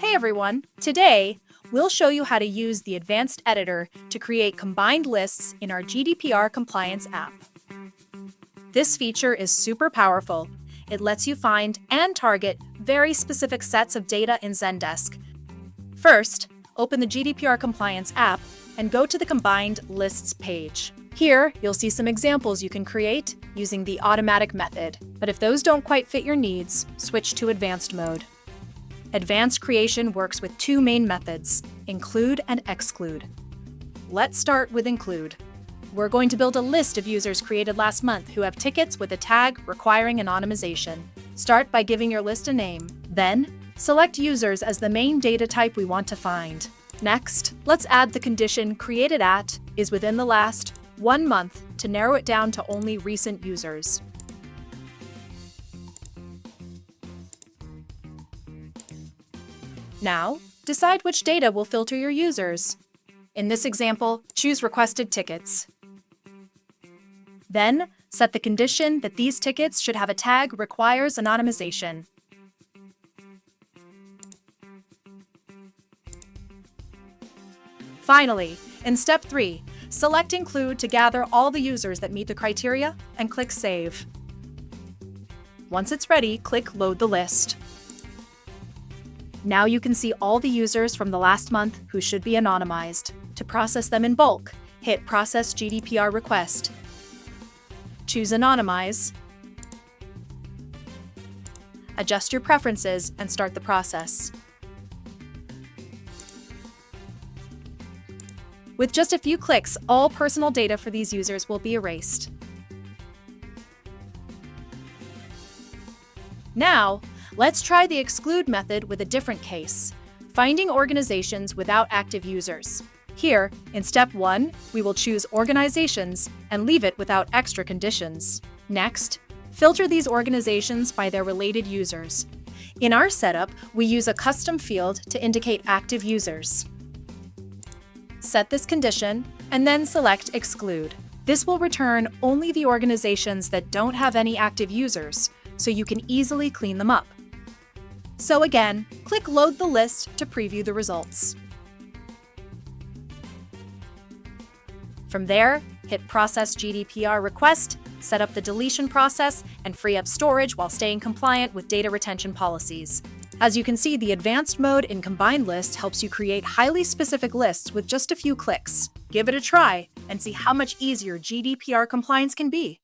Hey everyone! Today, we'll show you how to use the advanced editor to create combined lists in our GDPR Compliance app. This feature is super powerful. It lets you find and target very specific sets of data in Zendesk. First, open the GDPR Compliance app and go to the Combined Lists page. Here, you'll see some examples you can create using the automatic method. But if those don't quite fit your needs, switch to advanced mode. Advanced creation works with two main methods, Include and Exclude. Let's start with Include. We're going to build a list of users created last month who have tickets with a tag requiring anonymization. Start by giving your list a name. Then, select users as the main data type we want to find. Next, let's add the condition created at is within the last 1 month to narrow it down to only recent users. Now, decide which data will filter your users. In this example, choose requested tickets. Then, set the condition that these tickets should have a tag requires anonymization. Finally, in step 3, select Include to gather all the users that meet the criteria and click Save. Once it's ready, click Load the list. Now you can see all the users from the last month who should be anonymized. To process them in bulk, hit Process GDPR Request. Choose Anonymize. Adjust your preferences and start the process. With just a few clicks, all personal data for these users will be erased. Now, let's try the Exclude method with a different case, finding organizations without active users. Here, in step 1, we will choose Organizations and leave it without extra conditions. Next, filter these organizations by their related users. In our setup, we use a custom field to indicate active users. Set this condition, and then select Exclude. This will return only the organizations that don't have any active users, so you can easily clean them up. So again, click Load the list to preview the results. From there, hit Process GDPR Request, set up the deletion process, and free up storage while staying compliant with data retention policies. As you can see, the advanced mode in Combined List helps you create highly specific lists with just a few clicks. Give it a try and see how much easier GDPR compliance can be.